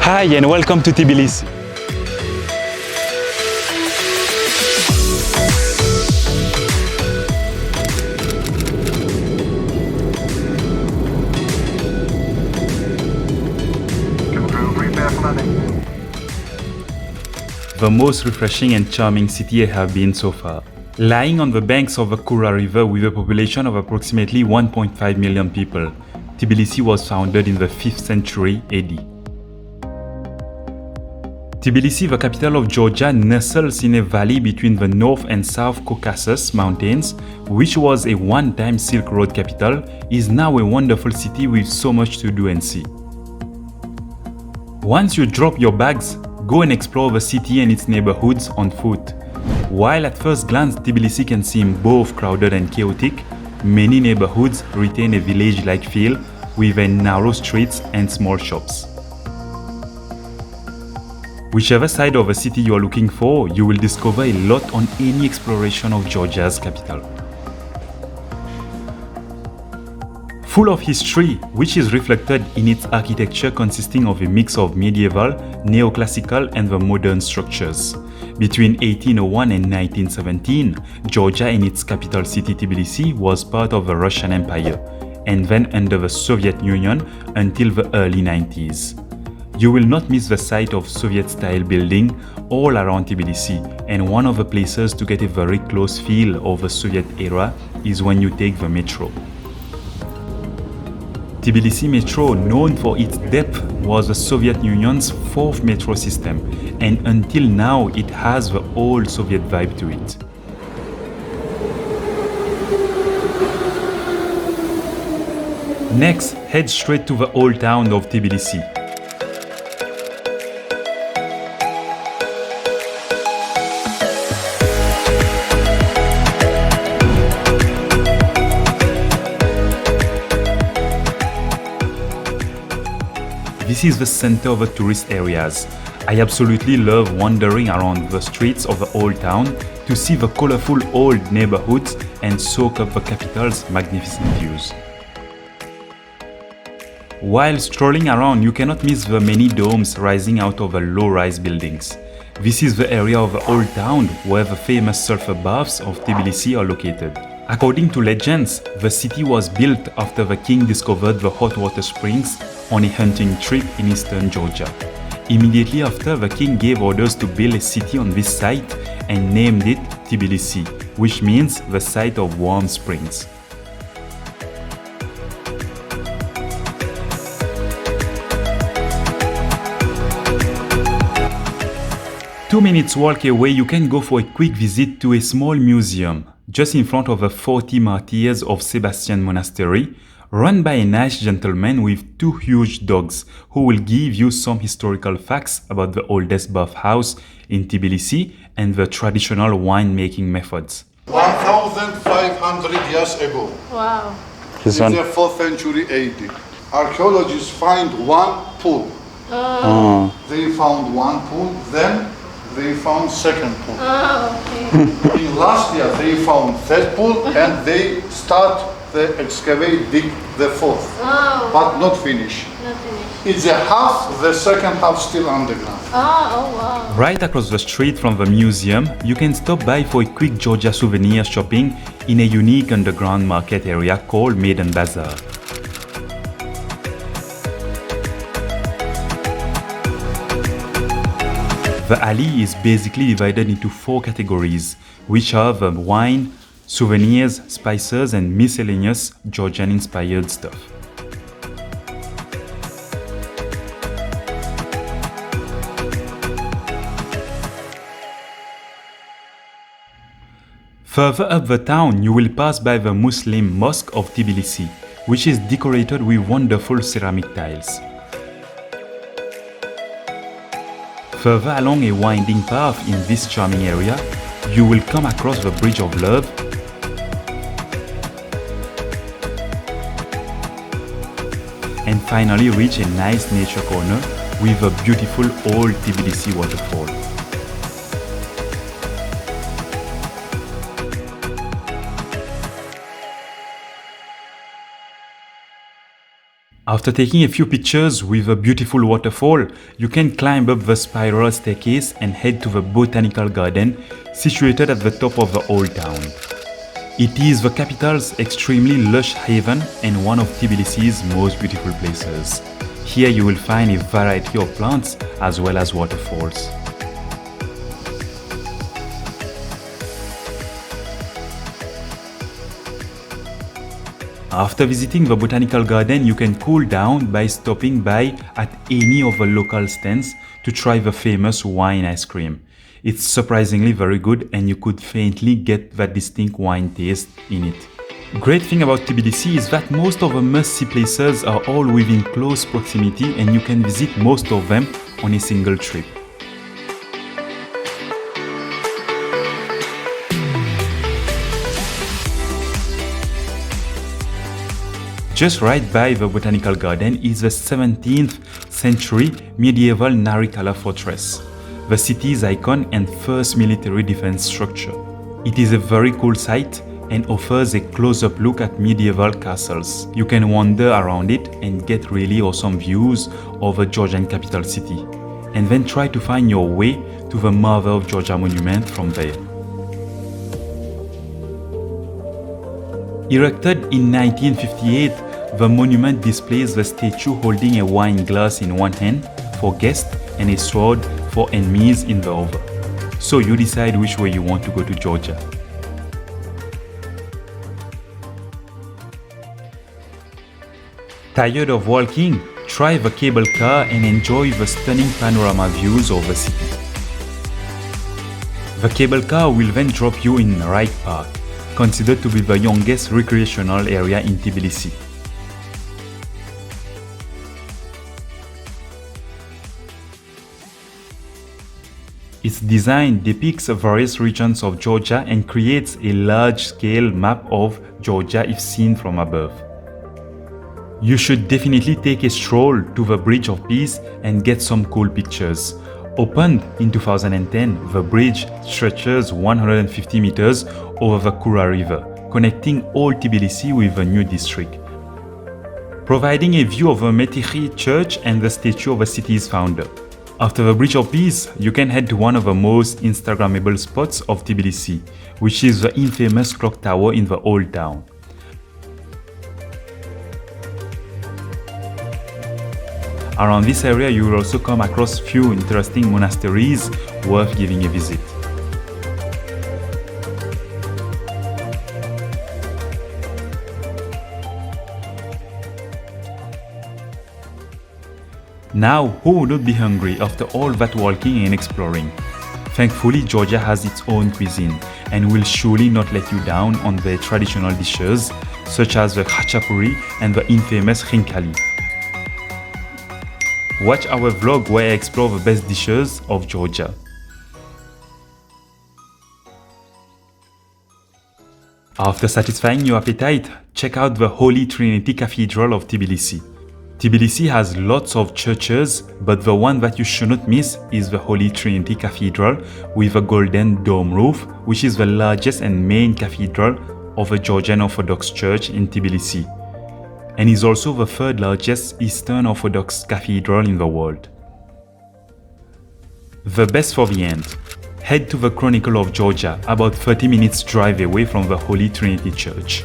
Hi and welcome to Tbilisi. The most refreshing and charming city I have been so far. Lying on the banks of the Kura River with a population of approximately 1.5 million people, Tbilisi was founded in the 5th century AD. Tbilisi, the capital of Georgia, nestles in a valley between the North and South Caucasus Mountains, which was a one-time Silk Road capital, is now a wonderful city with so much to do and see. Once you drop your bags, go and explore the city and its neighborhoods on foot. While at first glance Tbilisi can seem both crowded and chaotic, many neighborhoods retain a village-like feel with narrow streets and small shops. Whichever side of the city you are looking for, you will discover a lot on any exploration of Georgia's capital. Full of history, which is reflected in its architecture consisting of a mix of medieval, neoclassical and the modern structures. Between 1801 and 1917, Georgia and its capital city Tbilisi was part of the Russian Empire, and then under the Soviet Union until the early 90s. You will not miss the sight of Soviet-style building all around Tbilisi, and one of the places to get a very close feel of the Soviet era is when you take the metro. Tbilisi Metro, known for its depth, was the Soviet Union's fourth metro system, and until now it has the old Soviet vibe to it. Next, head straight to the old town of Tbilisi. This is the center of the tourist areas. I absolutely love wandering around the streets of the old town to see the colorful old neighborhoods and soak up the capital's magnificent views. While strolling around, you cannot miss the many domes rising out of the low-rise buildings. This is the area of the old town where the famous sulfur baths of Tbilisi are located. According to legends, the city was built after the king discovered the hot water springs on a hunting trip in eastern Georgia. Immediately after, the king gave orders to build a city on this site and named it Tbilisi, which means the site of warm springs. Two minutes walk away, you can go for a quick visit to a small museum just in front of the 40 Martyrs of Sebastian Monastery, run by a nice gentleman with two huge dogs who will give you some historical facts about the oldest bathhouse in Tbilisi and the traditional winemaking methods. 1,500 years ago, Wow. This in one? the 4th century AD, archaeologists find one pool. They found one pool, then they found second pool. Okay. In last year they found third pool and they start the excavate, dig the fourth, but not finish. Not finished. It's a half, the second half still underground. Oh wow. Right across the street from the museum, you can stop by for a quick Georgia souvenir shopping in a unique underground market area called Meidan Bazaar. The alley is basically divided into four categories, which are the wine, souvenirs, spices, and miscellaneous Georgian-inspired stuff. Further up the town, you will pass by the Muslim mosque of Tbilisi, which is decorated with wonderful ceramic tiles. Further along a winding path in this charming area, you will come across the Bridge of Love, and finally reach a nice nature corner with a beautiful old Tbilisi waterfall. After taking a few pictures with a beautiful waterfall, you can climb up the spiral staircase and head to the Botanical Garden situated at the top of the old town. It is the capital's extremely lush haven and one of Tbilisi's most beautiful places. Here you will find a variety of plants as well as waterfalls. After visiting the Botanical Garden, you can cool down by stopping by at any of the local stands to try the famous wine ice cream. It's surprisingly very good and you could faintly get that distinct wine taste in it. Great thing about Tbilisi is that most of the must-see places are all within close proximity and you can visit most of them on a single trip. Just right by the Botanical Garden is the 17th century medieval Narikala fortress, the city's icon and first military defense structure. It is a very cool site and offers a close-up look at medieval castles. You can wander around it and get really awesome views of the Georgian capital city, and then try to find your way to the Mother of Georgia monument from there. Erected in 1958, the monument displays the statue holding a wine glass in one hand for guests and a sword for enemies in the other. So you decide which way you want to go to Georgia. Tired of walking? Try the cable car and enjoy the stunning panorama views of the city. The cable car will then drop you in Rike Park, considered to be the youngest recreational area in Tbilisi. Its design depicts various regions of Georgia and creates a large-scale map of Georgia if seen from above. You should definitely take a stroll to the Bridge of Peace and get some cool pictures. Opened in 2010, the bridge stretches 150 meters over the Kura River, connecting old Tbilisi with the new district, providing a view of the Metichy Church and the statue of the city's founder. After the Bridge of Peace, you can head to one of the most Instagrammable spots of Tbilisi, which is the infamous clock tower in the old town. Around this area, you will also come across few interesting monasteries worth giving a visit. Now, who would not be hungry after all that walking and exploring? Thankfully, Georgia has its own cuisine and will surely not let you down on their traditional dishes such as the khachapuri and the infamous khinkali. Watch our vlog where I explore the best dishes of Georgia. After satisfying your appetite, check out the Holy Trinity Cathedral of Tbilisi. Tbilisi has lots of churches, but the one that you should not miss is the Holy Trinity Cathedral with a golden dome roof, which is the largest and main cathedral of the Georgian Orthodox Church in Tbilisi, and is also the third largest Eastern Orthodox cathedral in the world. The best for the end. Head to the Chronicle of Georgia, about 30 minutes drive away from the Holy Trinity Church.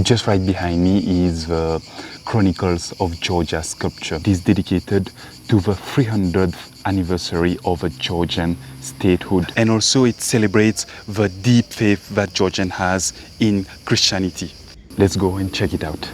Just right behind me is the Chronicles of Georgia sculpture. It is dedicated to the 300th anniversary of the Georgian statehood. And also it celebrates the deep faith that Georgian has in Christianity. Let's go and check it out.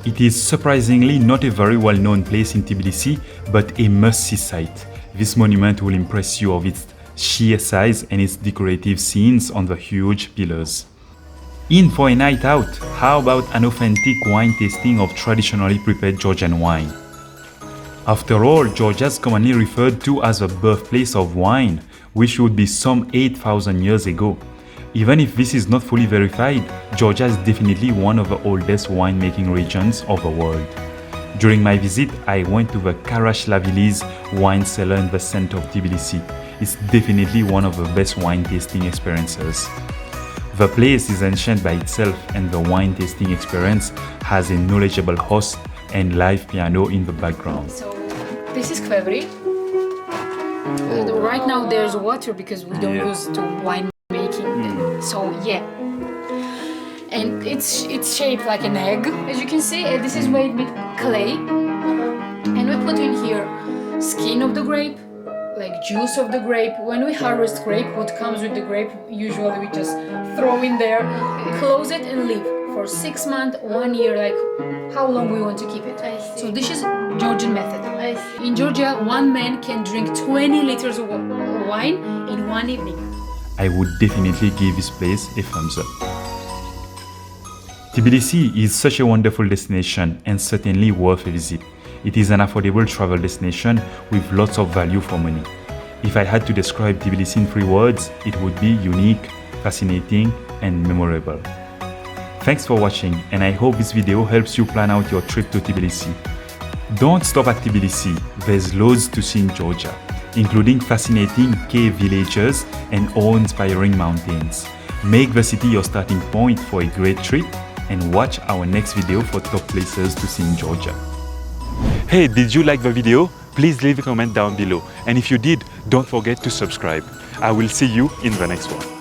It is surprisingly not a very well-known place in Tbilisi, but a must-see site. This monument will impress you of its sheer size and its decorative scenes on the huge pillars. In for a night out, how about an authentic wine tasting of traditionally prepared Georgian wine? After all, Georgia is commonly referred to as the birthplace of wine, which would be some 8,000 years ago. Even if this is not fully verified, Georgia is definitely one of the oldest winemaking regions of the world. During my visit, I went to the Karalashvili's wine cellar in the center of Tbilisi. It's definitely one of the best wine tasting experiences. The place is ancient by itself and the wine tasting experience has a knowledgeable host and live piano in the background. So this is khachapuri. Right now there's water because we don't use to wine making. So yeah. And it's shaped like an egg, as you can see. And this is made with clay. And we put in here skin of the grape, like juice of the grape. When we harvest grape, what comes with the grape, usually we just throw in there, close it and leave for 6 months, 1 year, like how long we want to keep it. I see. So this is Georgian method. I see. In Georgia, one man can drink 20 liters of wine in one evening. I would definitely give this place a thumbs up. Tbilisi is such a wonderful destination and certainly worth a visit. It is an affordable travel destination with lots of value for money. If I had to describe Tbilisi in 3 words, it would be unique, fascinating, and memorable. Thanks for watching, and I hope this video helps you plan out your trip to Tbilisi. Don't stop at Tbilisi, there's loads to see in Georgia, including fascinating cave villages and awe-inspiring mountains. Make the city your starting point for a great trip, and watch our next video for top places to see in Georgia. Hey, did you like the video? Please leave a comment down below. And if you did, don't forget to subscribe. I will see you in the next one.